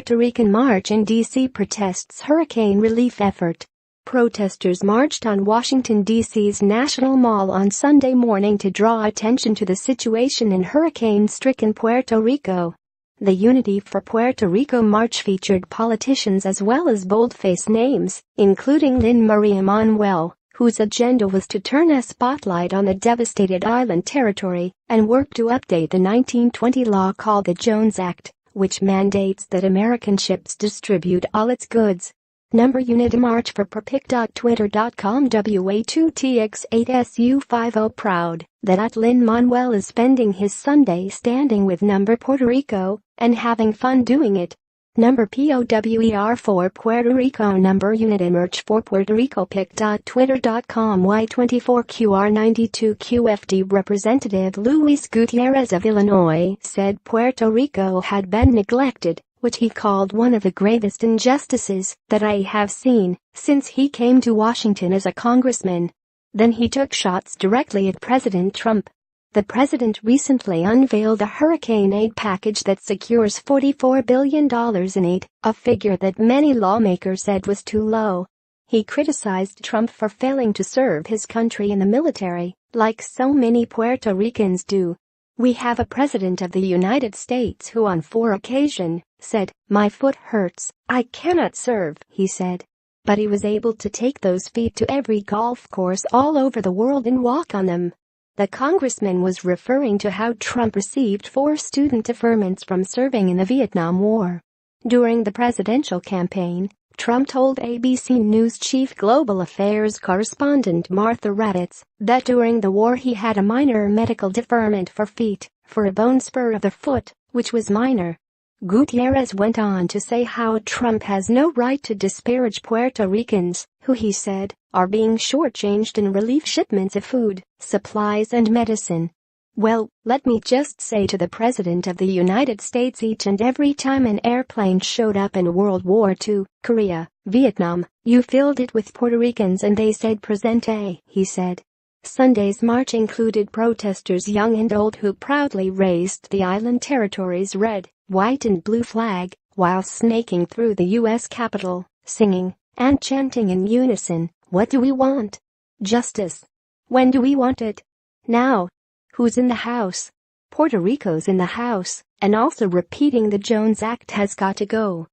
Puerto Rican March in D.C. protests hurricane relief effort. Protesters marched on Washington, D.C.'s National Mall on Sunday morning to draw attention to the situation in hurricane-stricken Puerto Rico. The Unity for Puerto Rico March featured politicians as well as boldface names, including Lin-Maria Manuel, whose agenda was to turn a spotlight on the devastated island territory and work to update the 1920 law called the Jones Act, which mandates that American ships distribute all its goods. Unity March for perpic.twitter.com WA2TX8SU50 proud that Lin-Manuel is spending his Sunday standing with Puerto Rico and having fun doing it. POWER for Puerto Rico Unity March for Puerto Rico pic.twitter.com Y24QR92QFD Representative Luis Gutierrez of Illinois said Puerto Rico had been neglected, which he called one of the gravest injustices that I have seen since he came to Washington as a congressman. Then he took shots directly at President Trump. The president recently unveiled a hurricane aid package that secures $44 billion in aid, a figure that many lawmakers said was too low. He criticized Trump for failing to serve his country in the military, like so many Puerto Ricans do. We have a president of the United States who on 4 occasions said, "My foot hurts, I cannot serve," he said. But he was able to take those feet to every golf course all over the world and walk on them. The congressman was referring to how Trump received 4 student deferments from serving in the Vietnam War. During the presidential campaign, Trump told ABC News chief global affairs correspondent Martha Raddatz that during the war he had a minor medical deferment for feet, for a bone spur of the foot, which was minor. Gutierrez went on to say how Trump has no right to disparage Puerto Ricans, who he said are being shortchanged in relief shipments of food, supplies and medicine. Well, let me just say to the President of the United States, each and every time an airplane showed up in World War II, Korea, Vietnam, you filled it with Puerto Ricans and they said presente, he said. Sunday's march included protesters young and old who proudly raised the island territory's red, white and blue flag while snaking through the U.S. Capitol, singing and chanting in unison, "What do we want? Justice. When do we want it? Now. Who's in the house? Puerto Rico's in the house," and also repeating the Jones Act has got to go.